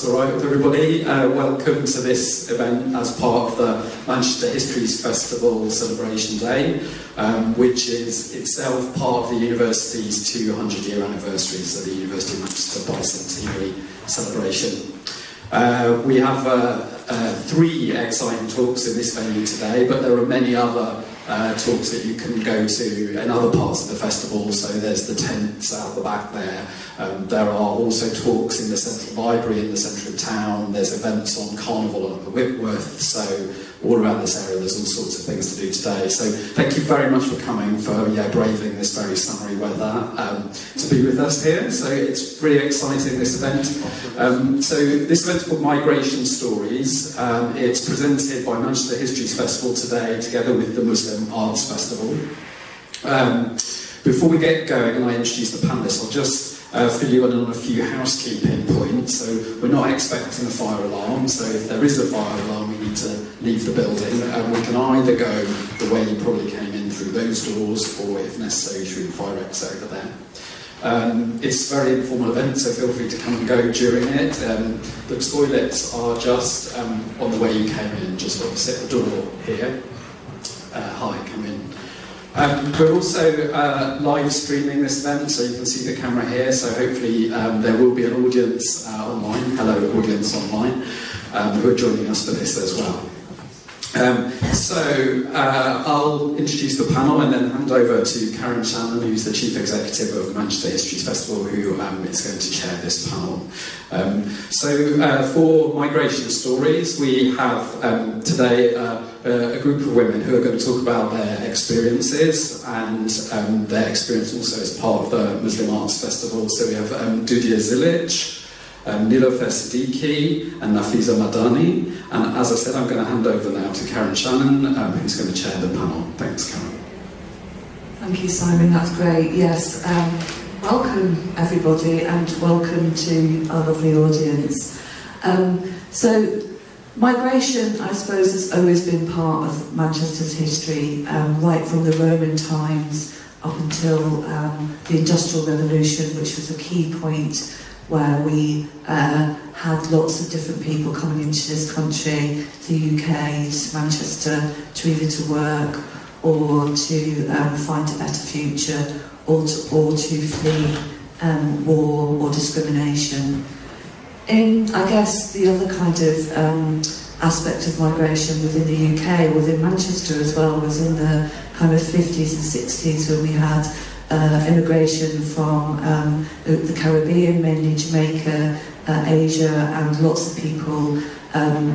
All right with everybody, welcome to this event as part of the Manchester Histories Festival Celebration Day, which is itself part of the university's 200-year anniversary, so the University of Manchester Bicentenary celebration. We have 3 exciting talks in this venue today, but there are many other talks that you can go to in other parts of the festival. So there's the tents out the back there. There are also talks in the Central Library in the centre of town. There's events on Carnival and the Whitworth. So all around this area there's all sorts of things to do today. So thank you very much for coming, for braving this very summery weather to be with us here. So it's really exciting, this event. So this event's called Migration Stories. It's presented by Manchester Histories Festival today together with the Muslim Arts Festival. Before we get going and I introduce the panellists, I'll just fill you in on a few housekeeping points. So we're not expecting a fire alarm, so if there is a fire alarm we need to leave the building. We can either go the way you probably came in through those doors, or if necessary through the fire exit over there. It's a very informal event, so feel free to come and go during it. The toilets are just on the way you came in, just opposite the door here. Hi, come in. We're also live streaming this event, so you can see the camera here, so hopefully there will be an audience online, hello audience online, who are joining us for this as well. I'll introduce the panel and then hand over to Karen Shannon, who's the Chief Executive of Manchester Histories Festival, who is going to chair this panel. For Migration Stories, we have today a group of women who are going to talk about their experiences and their experience also as part of the Muslim Arts Festival. So we have Dudiya Zilic, Nilofer Siddiqi and Nafeesa Madani. And as I said, I'm going to hand over now to Karen Shannon, who's going to chair the panel. Thanks, Karen. Thank you, Simon. That's great. Yes. Welcome, everybody, and welcome to our lovely audience. So, migration, I suppose, has always been part of Manchester's history, right from the Roman times up until the Industrial Revolution, which was a key point where we had lots of different people coming into this country, the UK, to Manchester, to either to work or to find a better future, or to flee war or discrimination. I guess the other kind of aspect of migration within the UK, within Manchester as well, was in the kind of 50s and 60s when we had immigration from the Caribbean, mainly Jamaica, Asia, and lots of people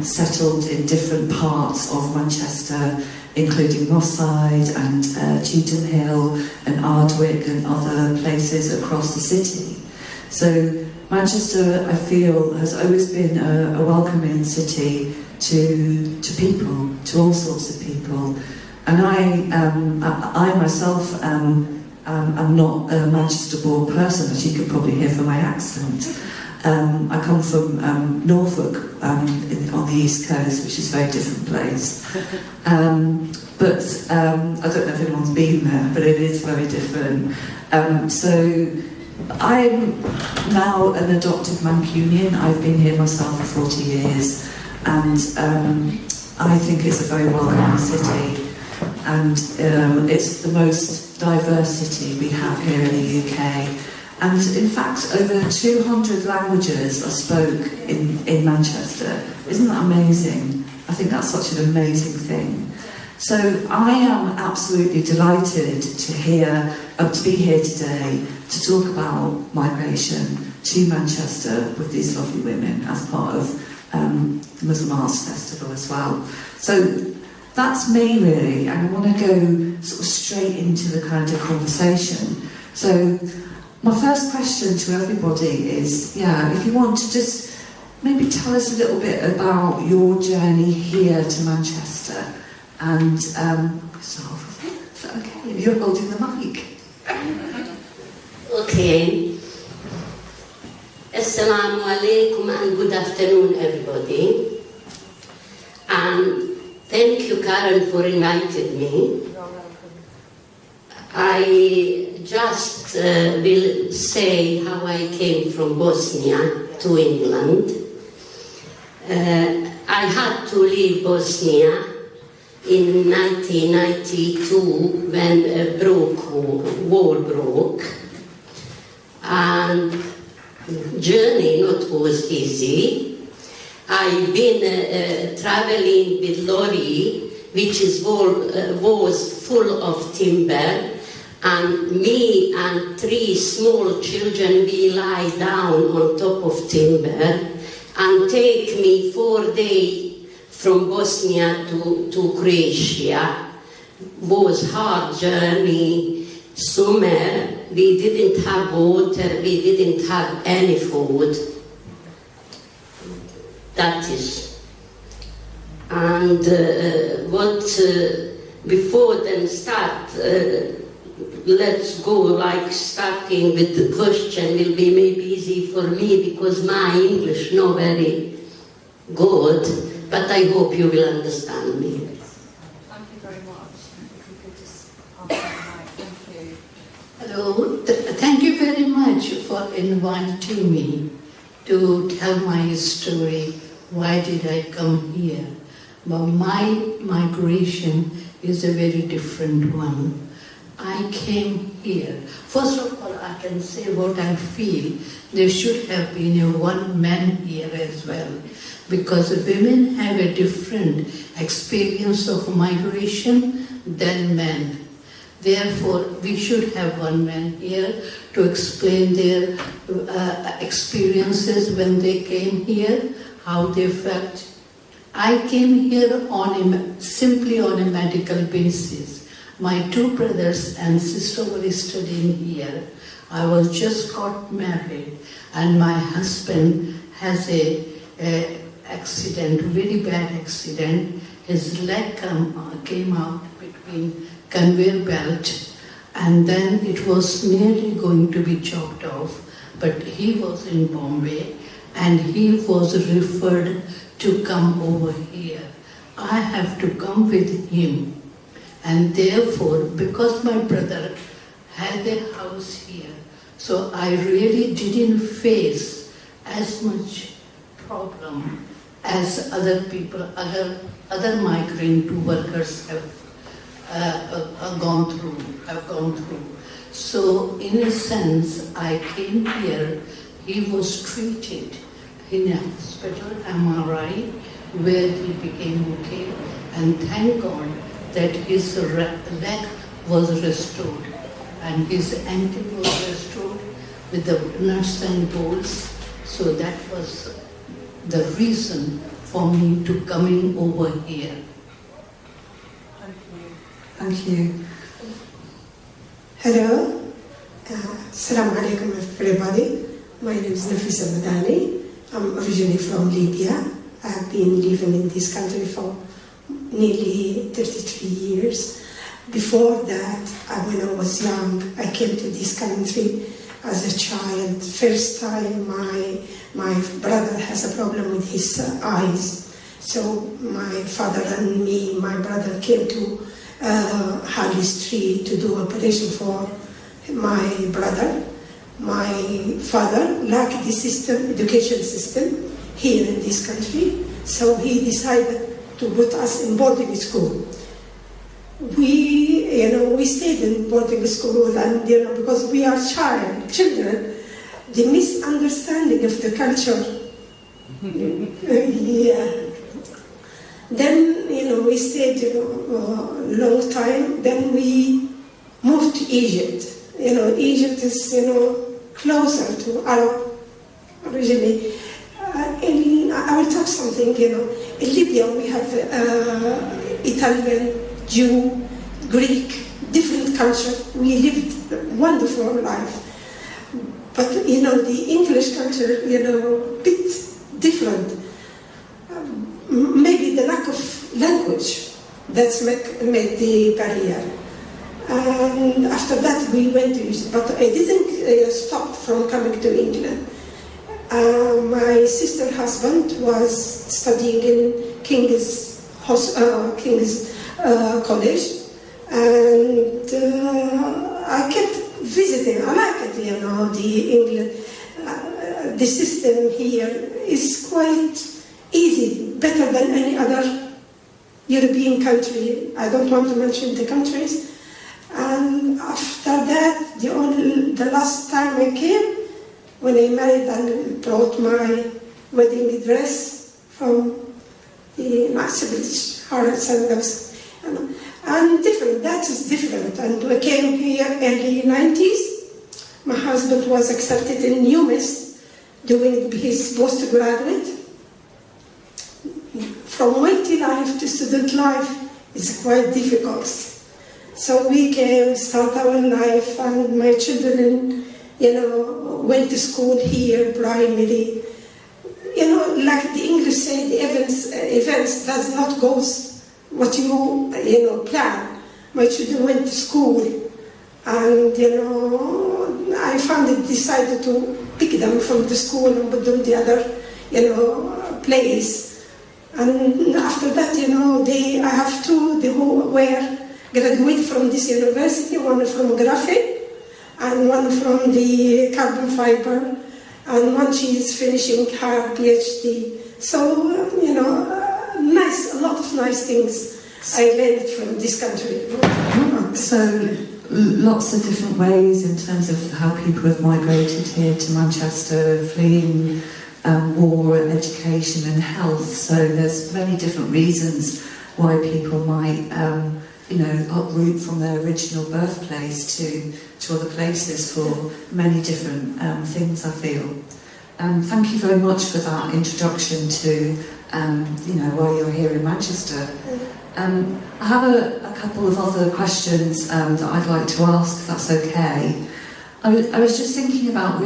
settled in different parts of Manchester, including Moss Side and Cheetham Hill and Ardwick and other places across the city. So Manchester, I feel, has always been a welcoming city to people, to all sorts of people. And I myself I'm not a Manchester-born person, as you can probably hear from my accent. I come from Norfolk on the East Coast, which is a very different place. But I don't know if anyone's been there, but it is very different. So I'm now an adopted Mancunian. I've been here myself for 40 years, and I think it's a very welcoming city. And it's the most diverse city we have here in the UK. And in fact, over 200 languages are spoke in Manchester. Isn't that amazing? I think that's such an amazing thing. So I am absolutely delighted to be here today to talk about migration to Manchester with these lovely women as part of the Muslim Arts Festival as well. So that's me really, and I want to go sort of straight into the kind of conversation. So my first question to everybody is, if you want to just maybe tell us a little bit about your journey here to Manchester, and start off with you. Is that okay? You're holding the mic. Okay. Assalamu alaikum and good afternoon, everybody. Thank you, Karen, for inviting me. I just will say how I came from Bosnia to England. I had to leave Bosnia in 1992 when war broke, and journey not was easy. I've been traveling with lorry, which was full of timber, and me and 3 small children, we lie down on top of timber, and take me 4 days from Bosnia to Croatia. Was hard journey. Summer, we didn't have water, we didn't have any food. That is. And before then start, let's go starting with the question will be maybe easy for me because my English not very good, but I hope you will understand me. Thank you very much. If you could just pass the mic. Thank you. Hello, thank you very much for inviting me to tell my story. Why did I come here? But my migration is a very different one. I came here. First of all, I can say what I feel. There should have been a one man here as well, because women have a different experience of migration than men. Therefore, we should have one man here to explain their experiences when they came here, how they felt. I came here simply on a medical basis. My 2 brothers and sister were studying here. I was just got married, and my husband has a accident, very bad accident. His leg came out between conveyor belt, and then it was nearly going to be chopped off. But he was in Bombay, and he was referred to come over here. I have to come with him. And therefore, because my brother had a house here, so I really didn't face as much problem as other people, other migrant workers have gone through. So in a sense, I came here. He was treated in a hospital, MRI, where he became okay, and thank God that his leg was restored and his ankle was restored with the nuts and bolts. So that was the reason for me to coming over here. Thank you. Thank you. Hello, Assalamu alaikum everybody. My name is Nafeesa Madani. I'm originally from Libya. I've been living in this country for nearly 33 years. Before that, when I was young, I came to this country as a child. First time my brother has a problem with his eyes. So my father and me, my brother came to Harley Street to do operation for my brother. My father lacked the education system here in this country, so he decided to put us in boarding school. We stayed in boarding school, and because we are children, the misunderstanding of the culture. Then we stayed a long time. Then we moved to Egypt. Egypt is closer to Arab originally. I will talk something. In Libya we have Italian, Jew, Greek, different culture. We lived a wonderful life. But the English culture, bit different. Maybe the lack of language that's made the barrier. And after that we went to Egypt, but I didn't stop from coming to England. My sister's husband was studying in King's College, and I kept visiting. I like it, the England. The system here is quite easy, better than any other European country. I don't want to mention the countries. And after that, the last time I came, when I married and brought my wedding dress from the MACFEST, and different, that is different. And we came here early 90s. My husband was accepted in UMIS, doing his postgraduate. From wealthy life to student life is quite difficult. So we came, start our life, and my children, went to school here, primary. Like the English say, the events does not go what you plan. My children went to school, and I decided to pick them from the school and put them the other, place. And after that, I have two who were graduated from this university, one from graphic, and one from the carbon fiber, and one she is finishing her PhD. So, a lot of nice things I learned from this country. So, lots of different ways in terms of how people have migrated here to Manchester, fleeing war and education and health. So there's many different reasons why people might uproot from their original birthplace to other places for many different things, I feel. Thank you very much for that introduction to why you're here in Manchester. I have a couple of other questions that I'd like to ask, if that's okay. I was just thinking about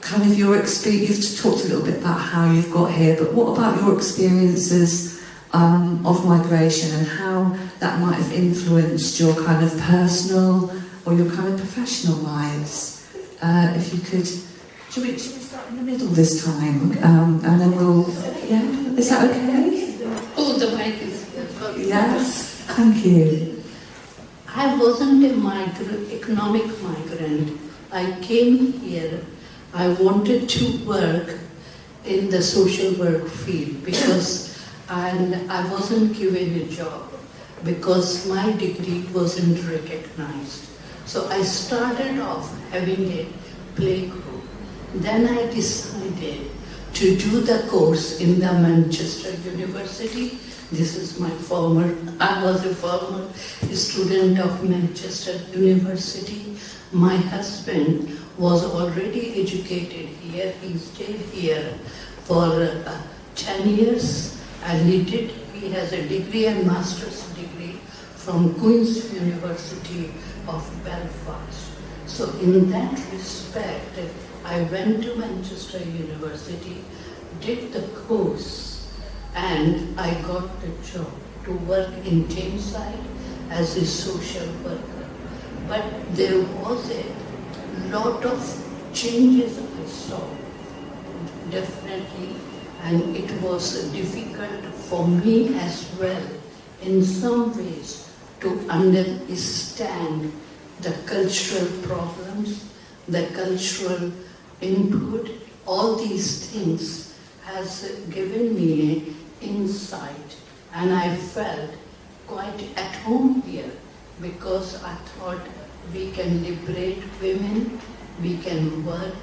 kind of your experience. You've talked a little bit about how you've got here, but what about your experiences of migration and how that might have influenced your kind of personal or your kind of professional lives? If you could, should we start in the middle this time? And then is that okay? Oh, the mic is here. Yes, thank you. I wasn't a economic migrant. I came here. I wanted to work in the social work field and I wasn't given a job because my degree wasn't recognized. So I started off having a playgroup. Then I decided to do the course in the Manchester University. I was a former student of Manchester University. My husband was already educated here. He stayed here for 10 years and he has a degree and master's degree from Queen's University of Belfast. So in that respect, I went to Manchester University, did the course, and I got the job to work in Tameside as a social worker. But there was a lot of changes I saw, definitely, and it was difficult for me as well in some ways to understand the cultural problems, the cultural input. All these things has given me an insight, and I felt quite at home here because I thought we can liberate women, we can work,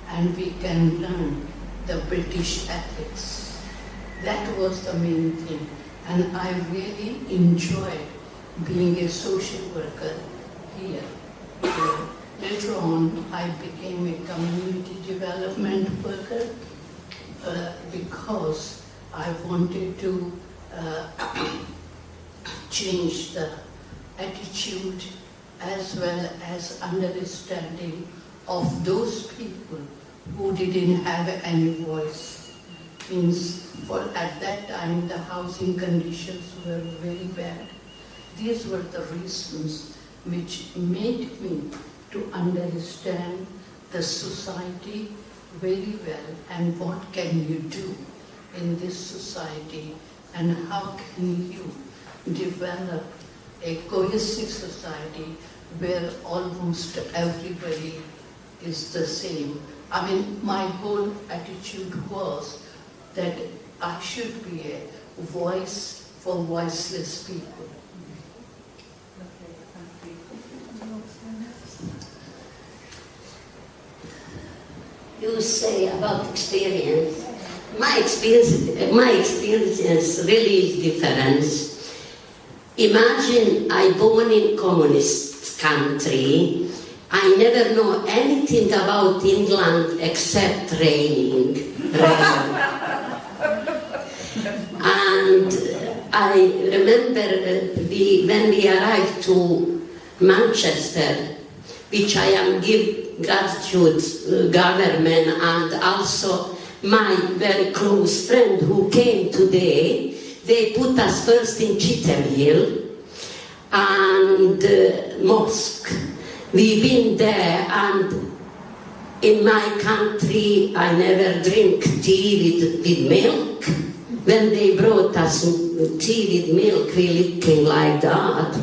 and we can learn the British ethics. That was the main thing, and I really enjoyed being a social worker here. Later on, I became a community development worker because I wanted to change the attitude as well as understanding of those people who didn't have any voice. At that time the housing conditions were very bad. These were the reasons which made me to understand the society very well and what can you do in this society and how can you develop a cohesive society where almost everybody is the same. I mean, my whole attitude was that I should be a voice for voiceless people. You say about experience. My experience really is different. Imagine I born in communist country. I never know anything about England except raining. And I remember when we arrived to Manchester, which I am give gratitude government and also my very close friend who came today. They put us first in Chitterhill and mosque. We've been there, and in my country I never drink tea with milk. When they brought us tea with milk, we licking like that.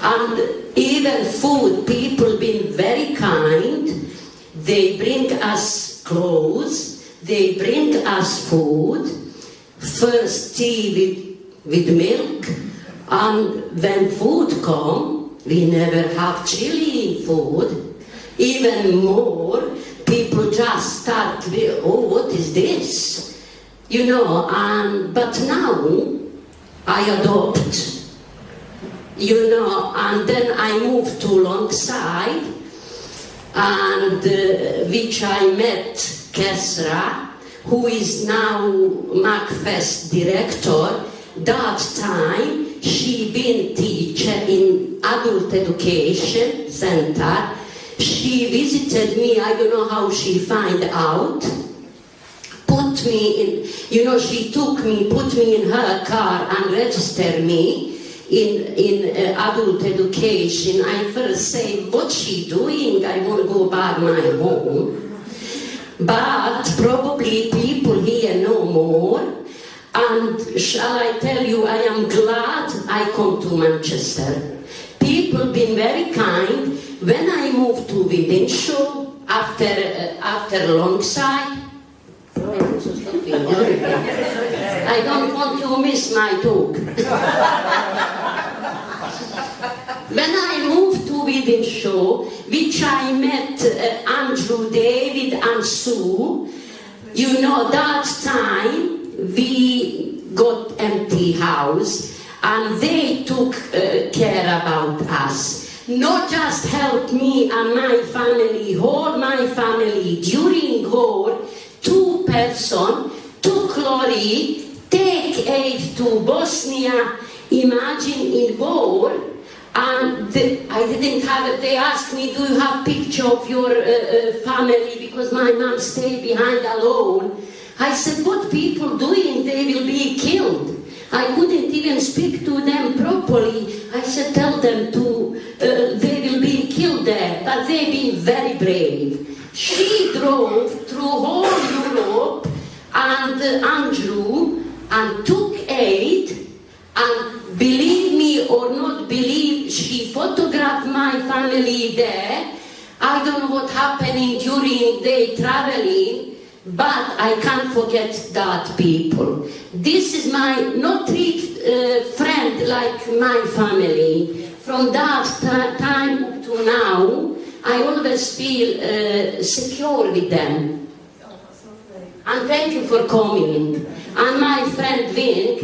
And even food, people been very kind. They bring us clothes, they bring us food, first tea with milk, and when food come, we never have chili in food. Even more, people just start with, oh, what is this? You know, but now I adopt, you know, and then I moved to Longside, and which I met Kesra, who is now MACFEST director. That time she been teacher in adult education center. She visited me, I don't know how she find out. Put me in, you know, she took me, put me in her car and registered me in adult education. I first say, what's she doing? I want to go back my home. But probably people here know more. And shall I tell you, I am glad I come to Manchester. People been very kind. When I moved to Wythenshawe after Longside, I don't want to miss my talk. When I moved to Wythenshawe, which I met Andrew, David and Sue, you know, that time we got empty house and they took care about us. Not just help me and my family, whole my family during war. 2 persons took lorry, take aid to Bosnia, imagine in war, and I didn't have it. They asked me, do you have picture of your family, because my mom stayed behind alone. I said, what people doing? They will be killed. I couldn't even speak to them properly. I said, tell them to, they will be killed there, but they've been very brave. She drove through whole Europe and Andrew and took aid, and believe me or not believe, she photographed my family there. I don't know what happening during their traveling, but I can't forget that people. This is my not treat friend like my family. From that time to now, I always feel secure with them. And thank you for coming. And my friend Vink,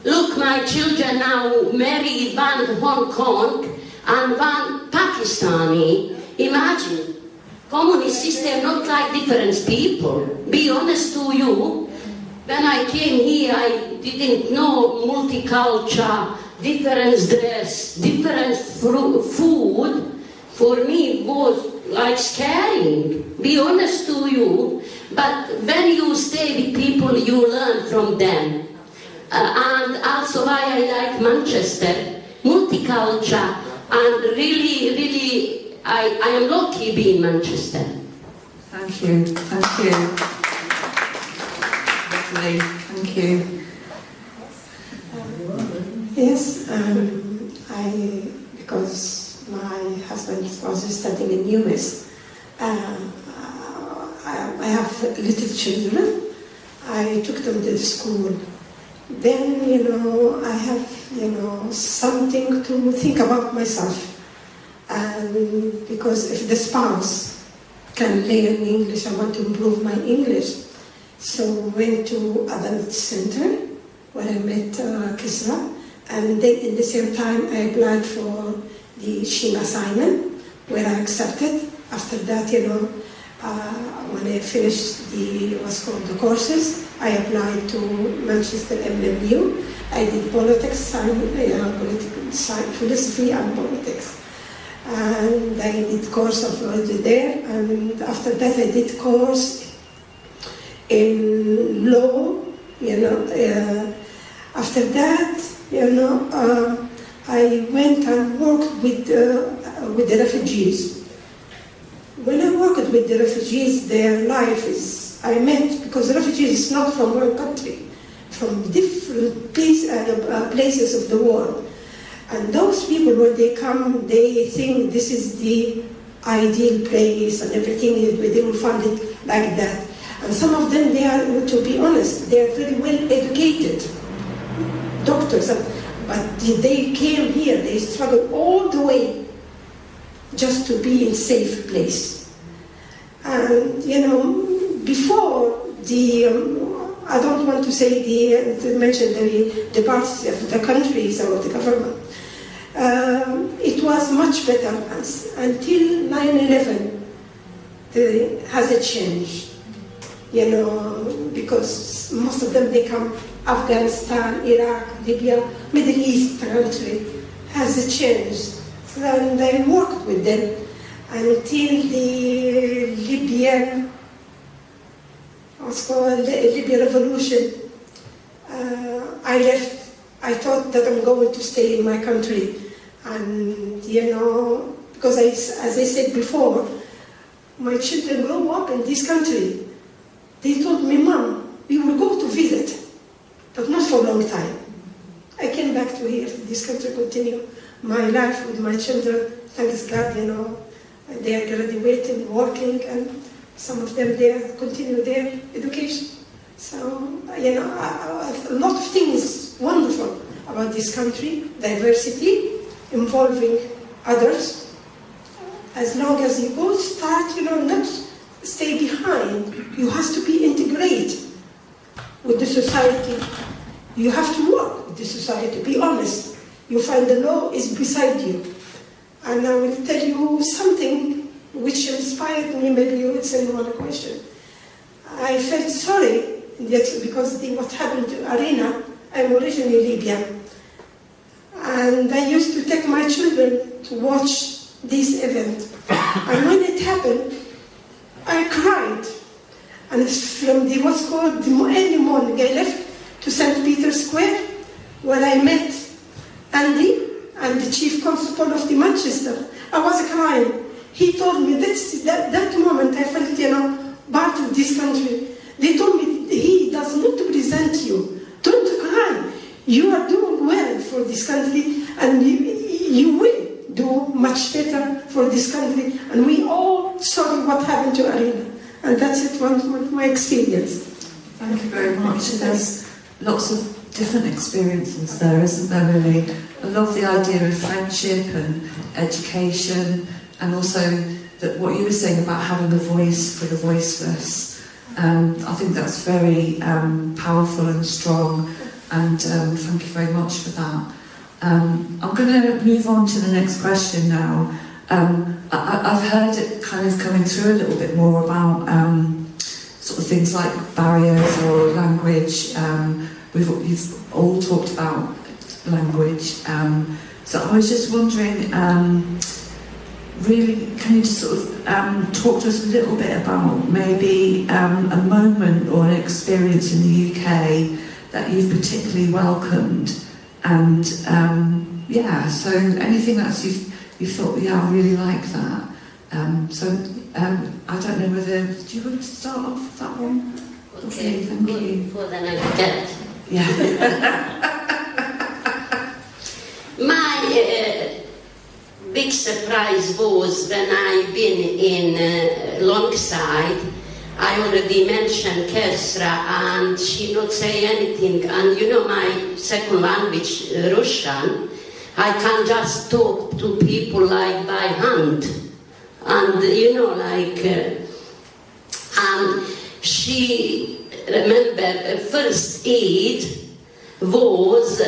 look, my children now married one Hong Kong and one Pakistani. Imagine, communist system not like different people. Be honest to you, when I came here, I didn't know multicultural, different dress, different food. For me, it was like scary. Be honest to you. But when you stay with people, you learn from them. And also why I like Manchester, multicultural, and really, I am lucky being Manchester. Thank you. Lovely. Thank you. Yes, because my husband was studying in US, I have little children, I took them to the school. Then, I have, something to think about myself. And because if the spouse can learn English, I want to improve my English. So went to adult center where I met Kisra. And then in the same time, I applied for the SHIM assignment, where I accepted. After that, when I finished the courses, I applied to Manchester MMU. I did politics, political science, philosophy and politics. And I did course of there. And after that, I did course in law. After that, I went and worked with the refugees. When I worked with the refugees, their life is, I met, because refugees is not from one country, from different places of the world. And those people, when they come, they think this is the ideal place and everything, they will find it like that. And some of them, they are, to be honest, they are very well educated, doctors, but they came here, they struggled all the way just to be in safe place. And, before I don't want to say to mention the parts of the countries or the government. It was much better until 9/11. There has a change, because most of them, they come Afghanistan, Iraq, Libya, Middle East country has a change. And I worked with them until the Libyan revolution. I left. I thought that I'm going to stay in my country. And, because as I said before, my children grow up in this country. They told me, Mom, we will go to visit, but not for a long time. I came back to here, this country, continue my life with my children. Thanks God, they are graduating, working, and some of them, they continue their education. So, a lot of things wonderful about this country, diversity, involving others. As long as you go start, not stay behind. You have to be integrated with the society. You have to work with the society, be honest. You find the law is beside you. And I will tell you something which inspired me, maybe you will send one question. I felt sorry because what happened to Arena, I'm originally Libyan. And I used to take my children to watch this event. And when it happened, I cried. And from what's called the early morning, I left to St. Peter's Square, where I met Andy and the chief constable of the Manchester. I was crying. He told me that moment I felt, part of this country. They told me he does not represent you. Don't cry. You are doing well for this country, and you will do much better for this country. And we all saw what happened to Arena. And that's it, one my experience. Thank you very much. There's lots of different experiences there, isn't there, really? I love the idea of friendship and education, and also that what you were saying about having a voice for the voiceless. I think that's very powerful and strong, and thank you very much for that. I'm going to move on to the next question now. I've heard it kind of coming through a little bit more about sort of things like barriers or language. You've all talked about language. So I was just wondering, really, can you just sort of talk to us a little bit about maybe a moment or an experience in the UK that you've particularly welcomed? And so anything that you thought, I really like that. I don't know whether, do you want to start off with that one? Okay, thank you. Before then I forget. Yeah. My big surprise was when I've been in Longside, I already mentioned Kesra, and she not say anything. And you know, my second language, Russian, I can just talk to people like by hand. And you know, like, and she, remember, first Eid was,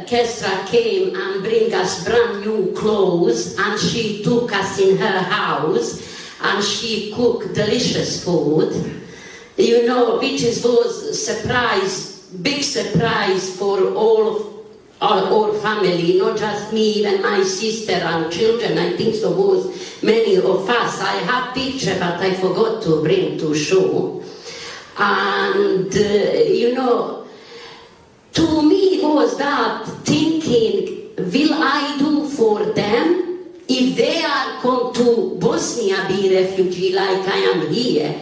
Kesra came and bring us brand new clothes, and she took us in her house, and she cooked delicious food, you know, which was surprise, big surprise for all of our family, not just me, even my sister and children. I think so was many of us. I have picture, but I forgot to bring to show. And you know, to me was that thinking, will I do for them? If they are come to Bosnia be refugee like I am here,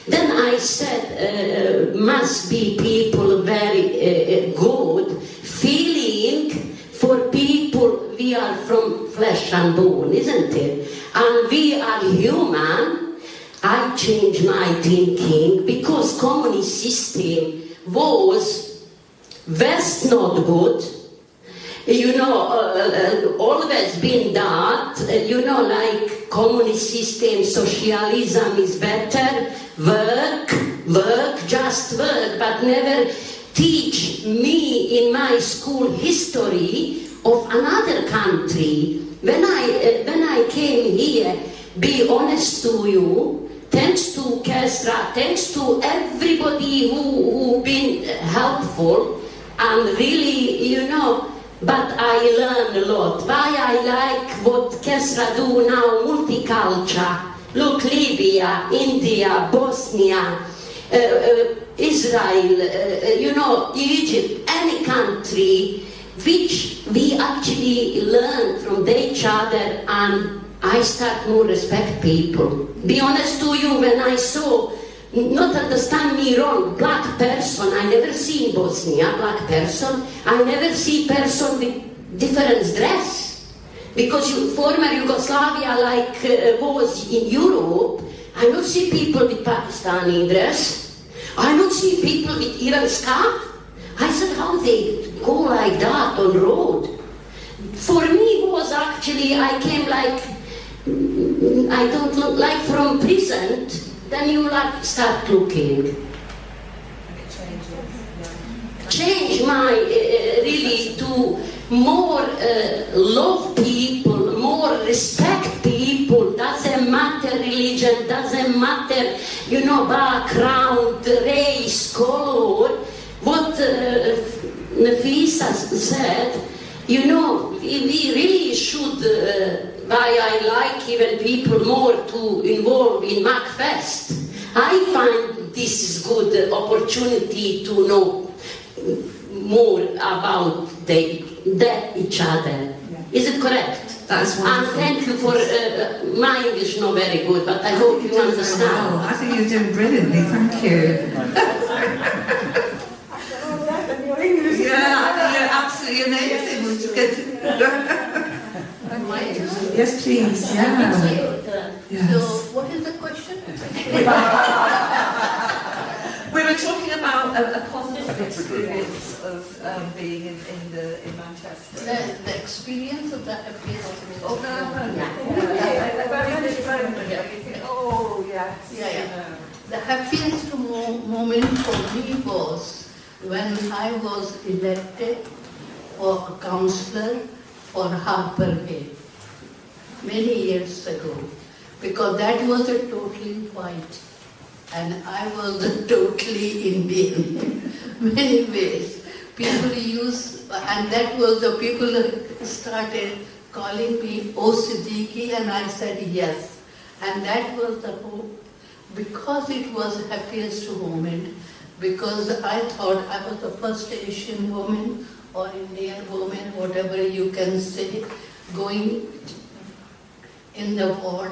then I said, must be people very good, feeling for people, we are from flesh and bone, isn't it? And we are human. I changed my thinking because communist system was West not good. You know, always been that, you know, like communist system, socialism is better, work, just work, but never teach me in my school history of another country. When I came here, be honest to you, thanks to Kesra, thanks to everybody who been helpful, and really, you know, but I learned a lot. Why I like what Kesra do now, multicultural. Look, Libya, India, Bosnia, Israel, you know, Egypt, any country, which we actually learn from each other, and I start more respect people. Be honest to you, when I saw, not understand me wrong, black person, I never see in Bosnia, black person, I never see person with different dress. Because former Yugoslavia, like was in Europe, I don't see people with Pakistani dress. I don't see people with even scarf. I said, how they go like that on road? For me was actually, I came like, I don't look like from prison, then you like start looking. And it changes, yeah. Change my, really to more love people, more respect people, doesn't matter religion, doesn't matter, you know, background, race, color. What Nafeesa said, you know, we really should, why I like even people more to involve in MACFEST. I find this is good opportunity to know more about each other. Yeah. Is it correct? That's And wonderful. thank you for, my English not very good, but I hope you understand. Well. I think you're doing brilliantly, thank you. Yeah, absolutely amazing. We'll just get Yes, please, yeah. Yes. So, what is the question? We were talking about a positive experience of being in Manchester. The experience of that appearance. Oh, no. Oh, yes. Yeah. The happiest moment for me was when I was elected for a councillor for Harper Hill many years ago, because that was a totally white and I was a totally Indian in many ways. People used, and that was the people that started calling me O Siddiqi, and I said yes. And that was the whole, because it was the happiest moment, because I thought I was the first Asian woman or Indian woman, whatever you can say, going in the ward,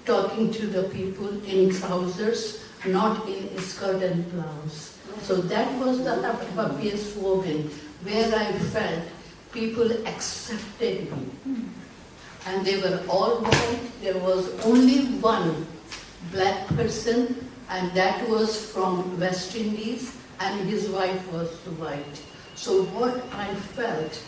talking to the people in trousers, not in skirt and blouse. So that was the happiest moment where I felt people accepted me. And they were all white. There was only one black person and that was from West Indies, and his wife was white. So what I felt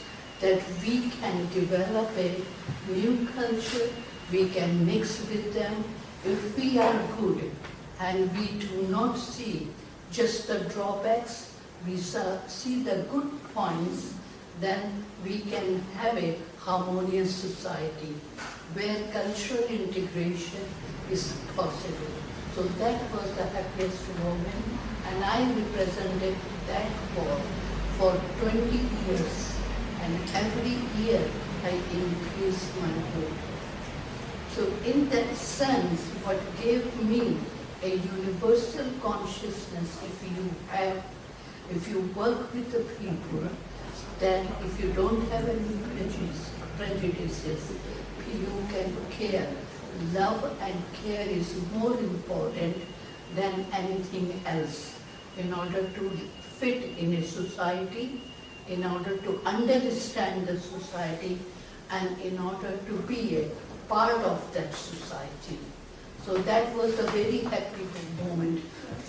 that we can develop a new culture, we can mix with them if we are good and we do not see just the drawbacks, we see the good points, then we can have a harmonious society where cultural integration is possible. So that was the happiest moment, and I represented that hall for 20 years, and every year I increased my vote. So in that sense, what gave me a universal consciousness, if you work with the people, then if you don't have any prejudices, you can care. Love and care is more important than anything else in order to fit in a society, in order to understand the society, and in order to be a part of that society. So that was a very happy moment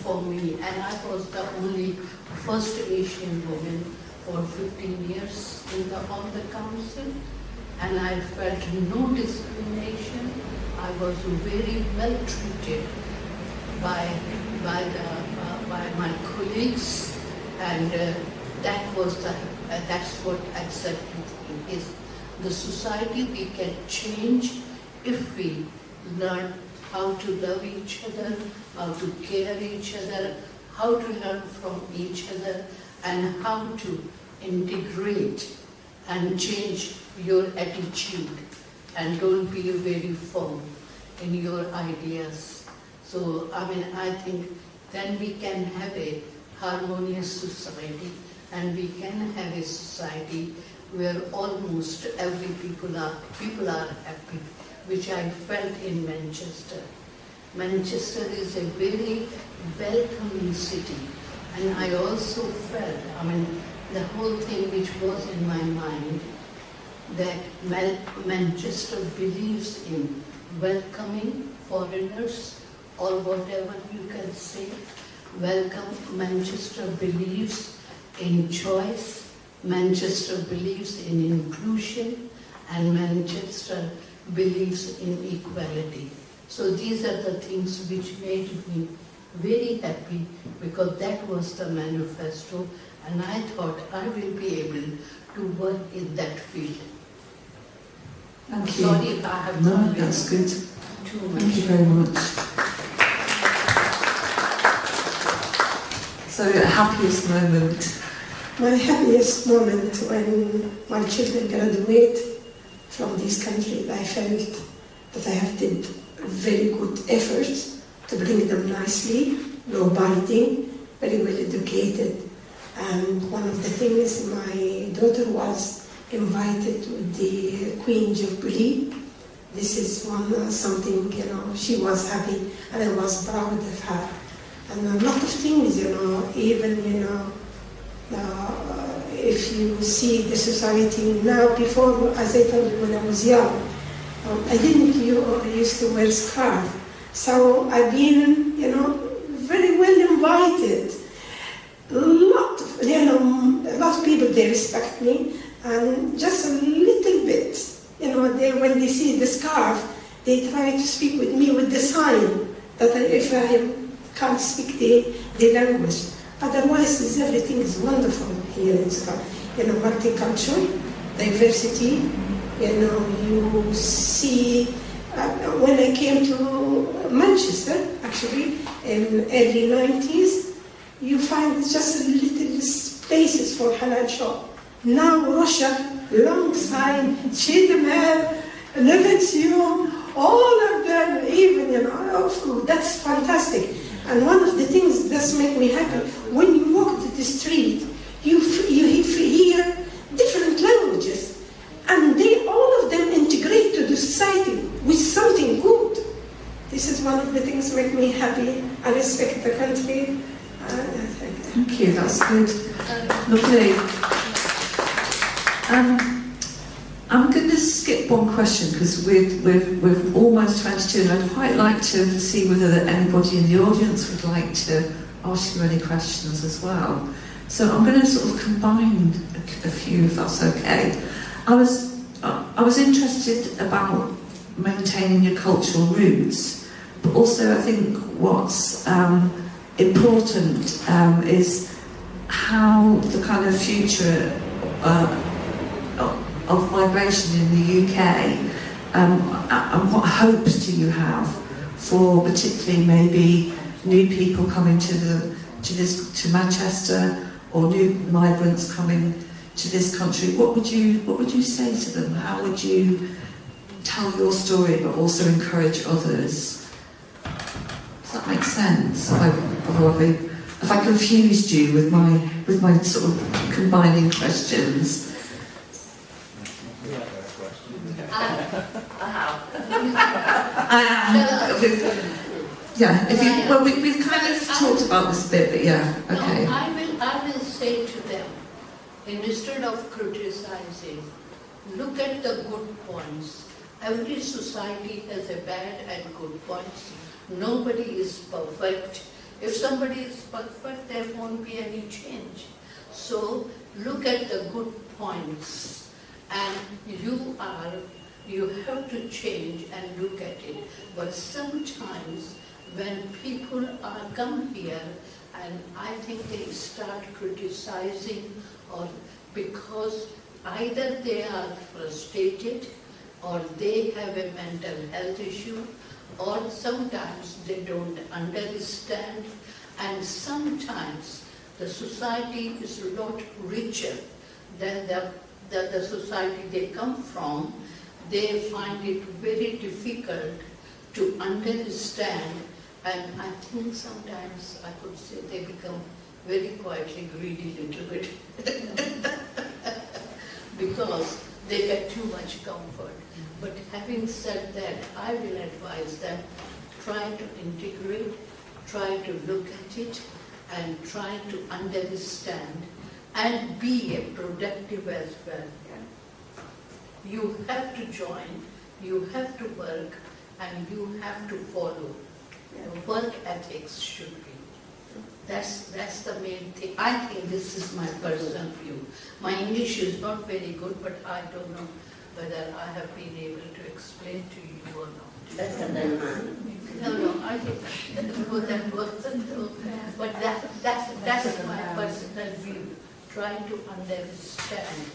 for me, and I was the only first Asian woman for 15 years on the council, and I felt no discrimination. I was very well treated by my colleagues, and that's what accepted me is the society we can change if we learn how to love each other, how to care each other, how to learn from each other, and how to integrate and change your attitude and don't be very firm in your ideas. So, I think then we can have a harmonious society, and we can have a society where almost every people are happy, which I felt in Manchester. Manchester is a very welcoming city, and I also felt, the whole thing which was in my mind, that Manchester believes in welcoming foreigners, or whatever you can say. Manchester believes in choice, Manchester believes in inclusion, and Manchester believes in equality. So these are the things which made me very happy, because that was the manifesto, and I thought I will be able to work in that field. Thank you. Sorry if I have No, done that's good. too much. Thank you very much. So, happiest moment? My happiest moment when my children graduate from this country, I felt that I have did very good efforts to bring them nicely, law abiding, very well educated. And one of the things, my daughter was invited to the Queen Jubilee. This is something, she was happy, and I was proud of her. And a lot of things, even, if you see the society now, before, as I told you when I was young, I didn't used to wear scarf. So I've been, very well invited. A lot of people, they respect me, and just a little bit, when they see the scarf, they try to speak with me with the sign that if I can't speak the language. Otherwise, everything is wonderful here in Scotland. Multicultural, diversity. You see, when I came to Manchester, actually, in early 90s, you find just little spaces for halal shop. Now Russia, long sign, Chidmer, Levensium, all of them, even, food. That's fantastic. And one of the things that make me happy, when you walk to the street, you hear different languages, and all of them integrate to the society with something good. This is one of the things that make me happy. I respect the country. Thank you, that's good. Lovely. I'm going to skip one question because we're almost 22, and I'd quite like to see whether anybody in the audience would like to ask you any questions as well. So I'm going to sort of combine a few, if that's okay. I was interested about maintaining your cultural roots, but also I think what's important is how the kind of future of migration in the UK and what hopes do you have for particularly maybe new people coming to Manchester, or new migrants coming to this country? What would you say to them? How would you tell your story but also encourage others? Does that make sense? If I confused you with my sort of combining questions? Yeah. Well, we've kind of talked about this a bit, but yeah. Okay. No, I will say to them, instead of criticizing, look at the good points. Every society has a bad and good points. Nobody is perfect. If somebody is perfect, there won't be any change. So look at the good points, and you have to change and look at it. But sometimes when people come here, and I think they start criticizing, or because either they are frustrated, or they have a mental health issue, or sometimes they don't understand, and sometimes the society is a lot richer than the society they come from. They find it very difficult to understand, and I think sometimes I could say they become very quietly greedy a little bit because they get too much comfort. But having said that, I will advise them, try to integrate, try to look at it, and try to understand, and be productive as well. You have to join, you have to work, and you have to follow. Work ethics should be. That's the main thing. I think this is my personal view. My English is not very good, but I don't know whether I have been able to explain to you or not. Better than mine. No, I think that wasn't. But that's my personal view. Try to understand.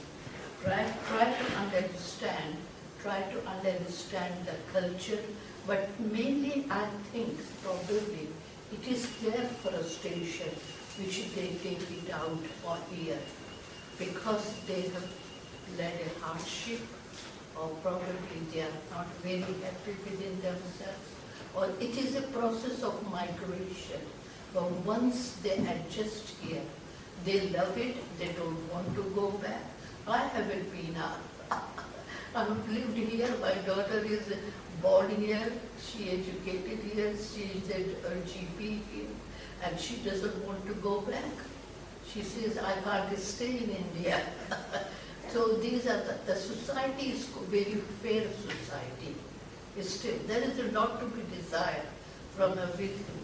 Try to understand the culture, but mainly I think probably it is their frustration which they take it out on here, because they have led a hardship, or probably they are not very happy within themselves, or it is a process of migration. But once they adjust here, they love it, they don't want to go back. I haven't been out. I've lived here, my daughter is born here, she educated here, she is a GP here, and she doesn't want to go back. She says, I can't stay in India. So these are the society is a very fair society. Still, there is a lot to be desired from everything.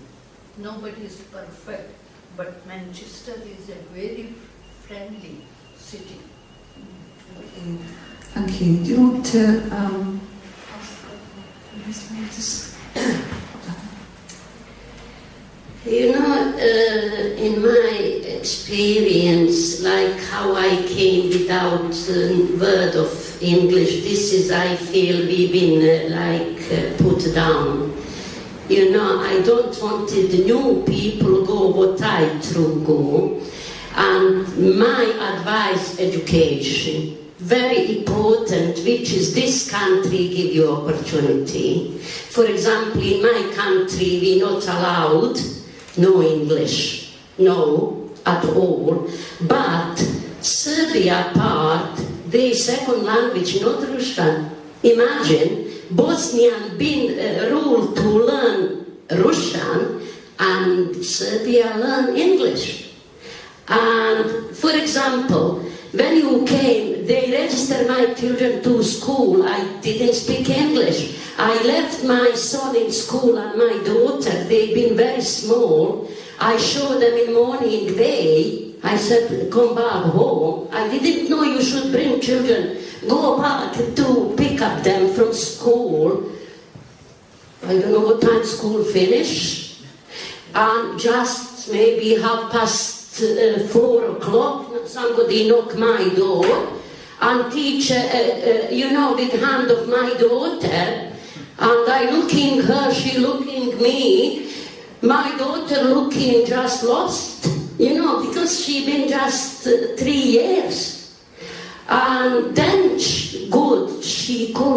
Nobody is perfect, but Manchester is a very friendly city. Thank you. Do you want to You know, in my experience, like how I came without a word of English, this is, I feel, we've been put down. You know, I don't want the new people go what I through go. And my advice, education, very important, which is this country give you opportunity. For example, in my country, we not allowed no English, no, at all. But Serbia part, their second language, not Russian. Imagine, Bosnian been ruled to learn Russian, and Serbia learn English. And for example, when you came, they registered my children to school. I didn't speak English. I left my son in school and my daughter, they've been very small. I showed them in morning day. I said, come back home. I didn't know you should bring children. Go back to pick up them from school. I don't know what time school finished. And just maybe 4 o'clock, somebody knocked my door. And teacher, with hand of my daughter. And I looking her, she looking me. My daughter looking just lost, because she been just 3 years. And then she called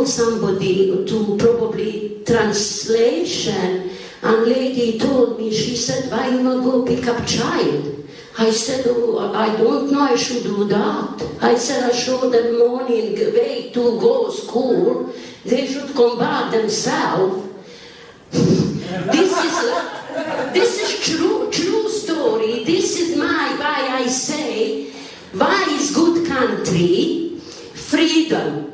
somebody to probably translation. And lady told me, she said, why you not go pick up child? I said, oh, I don't know, I should do that. I said, I showed them morning way to go school. They should come back themselves. This is true story. This is why I say, why is good country? Freedom.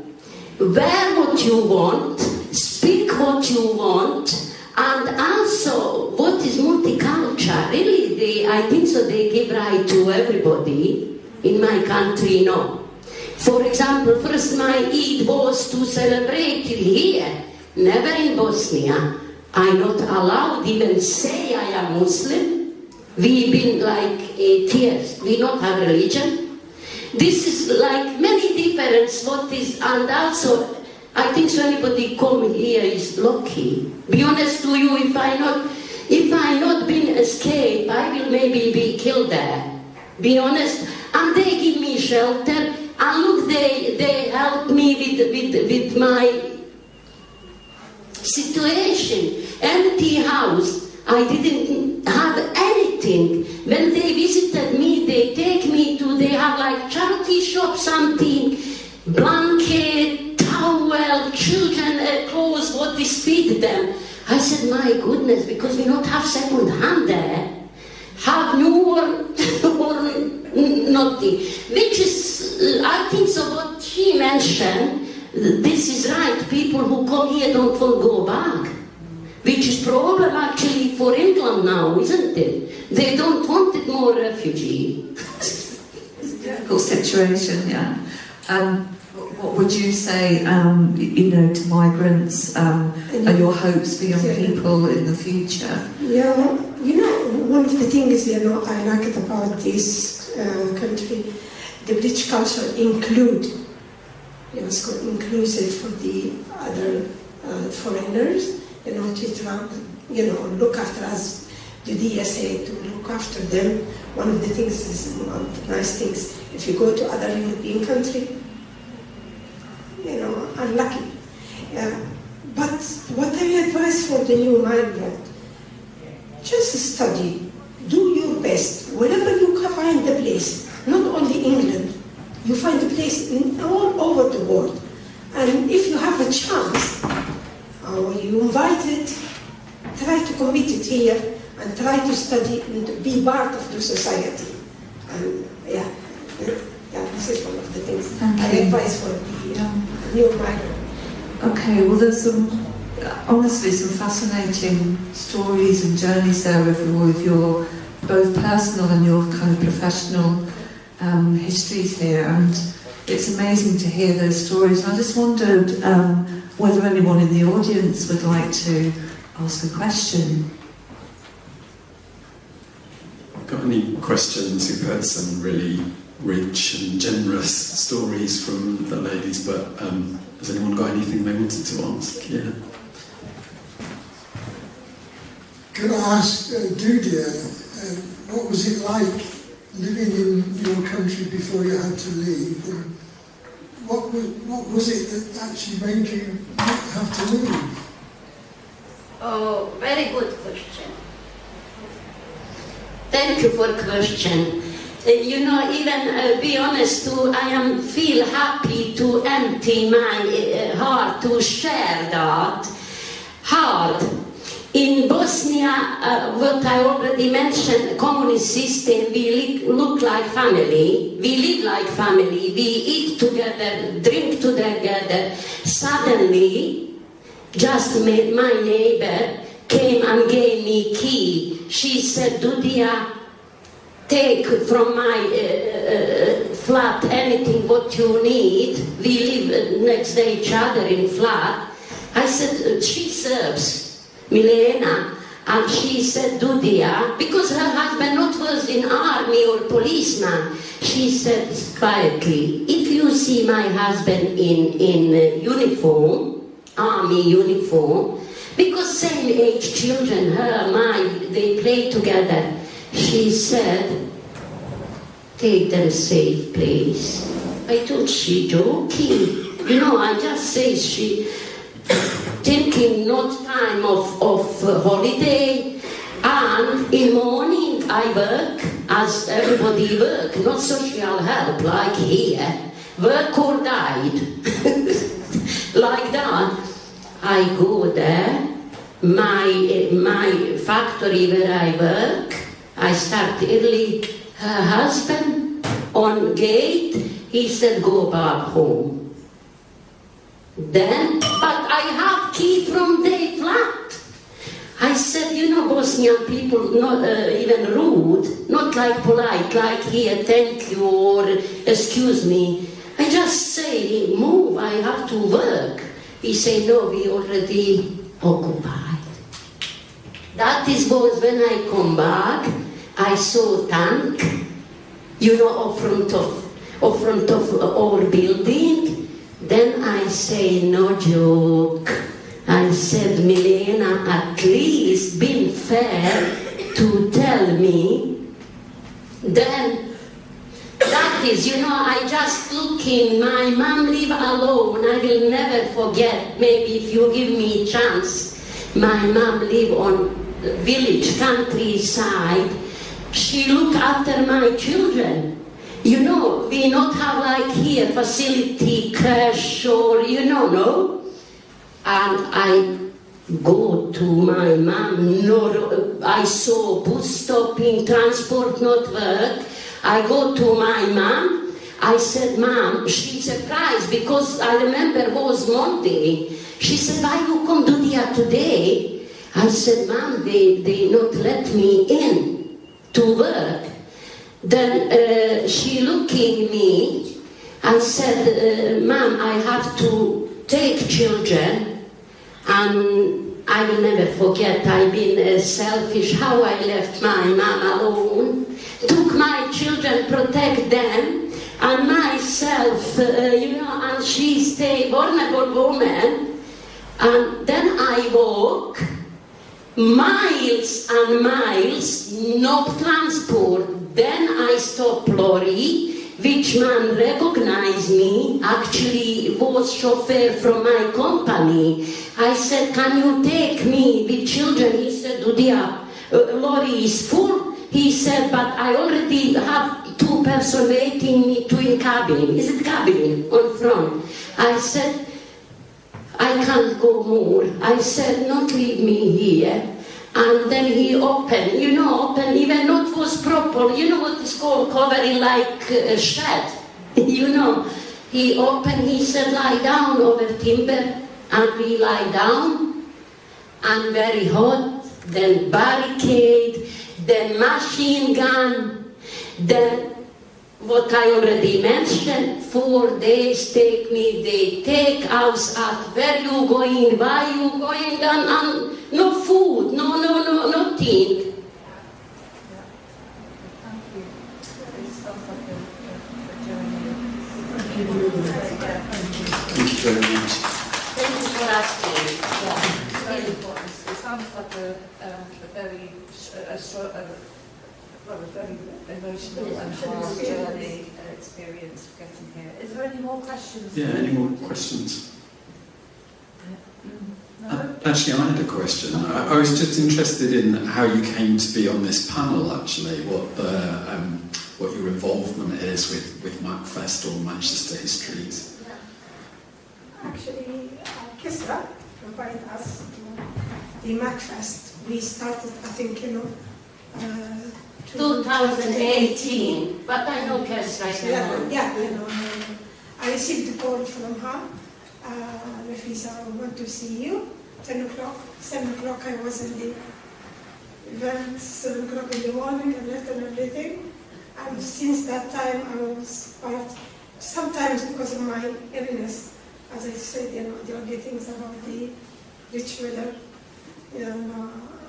Wear what you want, speak what you want, and also what is multicultural. Really, I think so they give right to everybody. In my country, no. For example, first my Eid was to celebrate it here, never in Bosnia. I'm not allowed even say I am Muslim. We've been like atheists. We don't have religion. This is like many difference what is, and also I think so anybody come here is lucky. Be honest to you, if I not been escaped, I will maybe be killed there. Be honest. And they give me shelter. And look, they help me with my situation. Empty house. I didn't have anything. When they visited me, they take me to, they have like charity shop, something, blanket, towel, children clothes, what we feed them. I said, my goodness, because we don't have second hand there. Have new or nothing. Which is, I think so what she mentioned, this is right. People who come here don't want to go back. Which is problem actually for England now, isn't it? They don't want it more refugee. It's a difficult situation, yeah. What would you say, to migrants, are your hopes for young people in the future? Yeah, one of the things I like about this country, the British culture it's inclusive for the other foreigners. To look after us. Dudiya said to look after them. One of the things is one of the nice things. If you go to other European country, unlucky. But what I advise for the new migrant, just study, do your best. Wherever you can find the place, not only England, you find a place all over the world. And if you have a chance, or you invited, try to commit it here and try to study and be part of the society. And this is one of the things I advise for the new migrant. Okay, well there's some fascinating stories and journeys there with your both personal and your kind of professional histories here, and it's amazing to hear those stories. And I just wondered whether anyone in the audience would like to ask a question. Got any questions? We've heard some really rich and generous stories from the ladies, but has anyone got anything they wanted to ask? Yeah. Can I ask Dudiya, what was it like living in your country before you had to leave? And what was it that actually made you have to leave? Oh, very good question. Thank you for the question. Even be honest, I feel happy to empty my heart to share that. Hard. In Bosnia, what I already mentioned, communist system, we look like family, we live like family, we eat together, drink together. Suddenly, just my neighbor came and gave me key. She said, Dudiya, take from my flat anything what you need. We live next to each other in flat. I said, she serves. Milena, and she said, Dudiya, because her husband not was in army or policeman, she said quietly, if you see my husband in uniform, army uniform, because same age children, they play together, she said, take them safe, please. I thought she joking. You know, I just say she thinking not time of holiday, and in morning I work as everybody work, not social help like here, work or died. Like that. I go there, my factory where I work, I start early, her husband on gate, he said go back home. Then, but I have key from the flat. I said, you know, Bosnian people not even rude, not like polite, like here, thank you, or excuse me. I just say, move, I have to work. He said, no, we already occupied. That was when I come back, I saw tank, you know, front of our building. Then I say, no joke. I said, Milena, at least been fair to tell me. Then, that is, you know, I just looking, my mom live alone. I will never forget, maybe if you give me a chance. My mom live on village, countryside. She look after my children. You know, we not have like here facility, cash, or you know, no. And I go to my mom, I saw bus stopping, transport not work. I go to my mom, I said, Mom, she surprised because I remember it was Monday. She said, why you come Dudiya today? I said, Mom, they not let me in to work. Then she looking me, I said, Mom, I have to take children, and I will never forget, I've been selfish, how I left my mom alone, took my children, protect them, and myself, you know, and she stay vulnerable woman, and then I walk miles and miles, no transport. Then I stop lorry, which man recognized me, actually was chauffeur from my company. I said, can you take me with children? He said, Dudiya, lorry is full. He said, but I already have 2 persons waiting me to in cabin. Is it cabin on front? I said, I can't go more. I said, not leave me here. And then he opened, you know, even not was proper, you know what is called covering like a shed, you know. He opened, he said, lie down over timber, and we lie down, and very hot, then barricade, then machine gun, then what I already mentioned, 4 days take me, they take us out, where you going, why you going, and no food, nothing. Thank you. It sounds like a journey. Thank you very much. Thank you for asking. It's very important. It sounds like a very emotional and hard journey experience getting here. Is there any more questions? Yeah, any more questions? No? Actually, I had a question. I was just interested in how you came to be on this panel, actually, what your involvement is with MACFEST or Manchester Histories. Actually, Kisra provided us the MACFEST. We started, I think, 2018, but I know Kesra. Yeah, I received a call from her. Nafeesa, I want to see you. 10 o'clock, 7 o'clock I was in the event, 7 o'clock in the morning, I left and everything. And since that time I was sometimes because of my illness, as I said, the only things about the rich weather,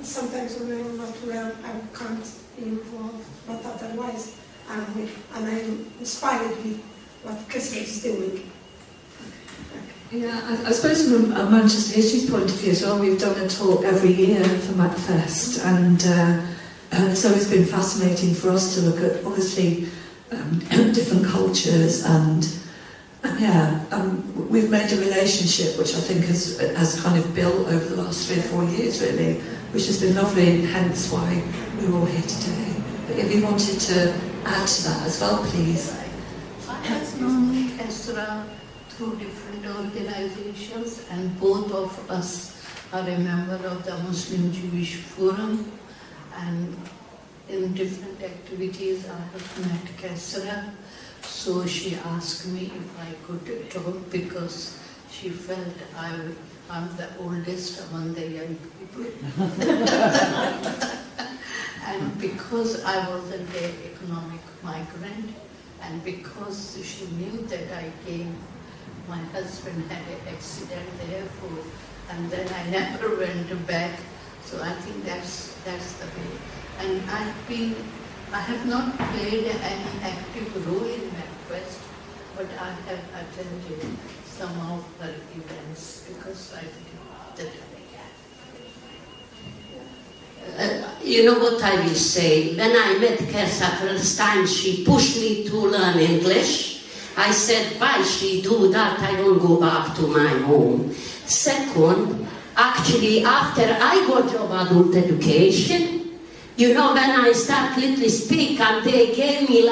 sometimes when I'm not well, I can't be involved, but otherwise, and I'm inspired with what Kesra is doing. Yeah, I suppose from a Manchester Histories point of view as well, we've done a talk every year for MACFEST, and so it's been fascinating for us to look at, obviously, different cultures, and we've made a relationship which I think has kind of built over the last 3 or 4 years, really, which has been lovely, and hence why we're all here today. But if you wanted to add to that as well, please. I have known Kesra through different organizations, and both of us are a member of the Muslim Jewish Forum, and in different activities I have met Kesra. So she asked me if I could talk because she felt I'm the oldest among the young people. And because I wasn't an economic migrant, and because she knew that I came, my husband had an accident there, and then I never went back. So I think that's the way. And I have not played any active role in MACFEST, but I have attended some of her events because I think that You know what I will say? When I met Kesra first time, she pushed me to learn English. I said, why she do that? I don't go back to my home. Second, actually, after I got job adult education, when I start little speak, and they gave me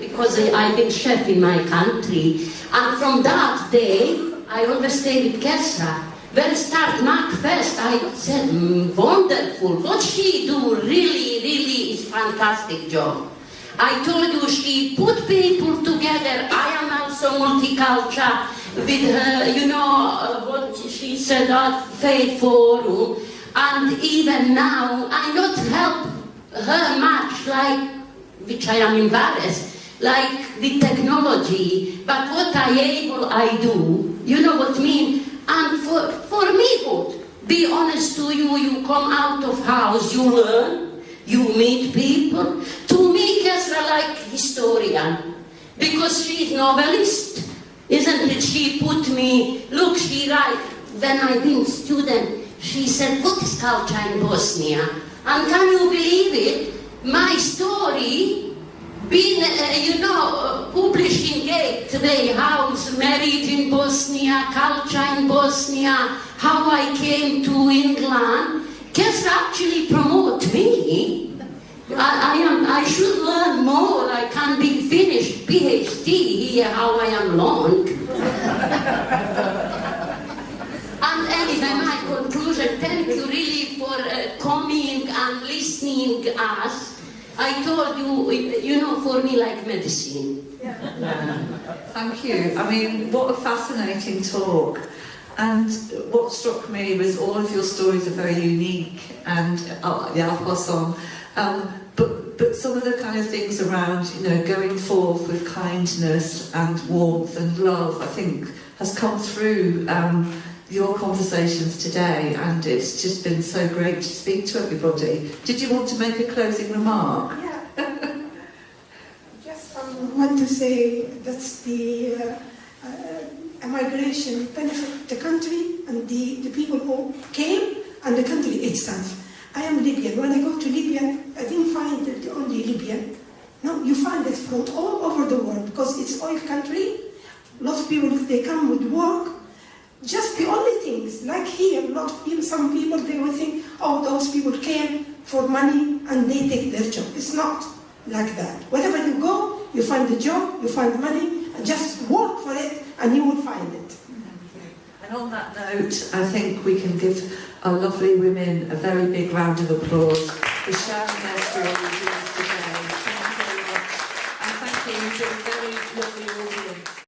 because I've been chef in my country, and from that day, I always stay with Kesra. When start MACFEST, I said, wonderful, what she do really is fantastic job. I told you she put people together. I am also multicultural with her, what she said at Faith Forum, and even now I not help her much, which I am embarrassed, with technology, but what I do, you know what I mean? And for me good, be honest to you, you come out of house, you learn, you meet people. To me, Kesra like historian, because she's novelist, isn't it? She put me, look, she write, when I been student, she said, what is culture in Bosnia? And can you believe it? My story been, published in Gateway House, married in Bosnia, culture in Bosnia, how I came to England. Kesra actually promote me. I should learn more. I can be finished PhD here, how I am long. And anyway, my conclusion, thank you really for coming and listening to us. I told you, for me like medicine. Yeah. Thank you. I mean, what a fascinating talk. And what struck me was all of your stories are very unique, and I'll pass on. But some of the kind of things around, going forth with kindness and warmth and love, I think, has come through your conversations today, and it's just been so great to speak to everybody. Did you want to make a closing remark? Yeah. Just want to say that's the migration benefit the country and the people who came and the country itself. I am Libyan. When I go to Libya, I didn't find it only Libyan. No, you find it from all over the world because it's oil country. Lots of people, they come with work. Just the only things, like here, some people, they will think, oh, those people came for money and they take their job. It's not like that. Wherever you go, you find a job, you find money, and just work for it and you will find it. And on that note, I think we can give our lovely women a very big round of applause for sharing their stories with us today. Thank you very much. And thank you to a very lovely audience.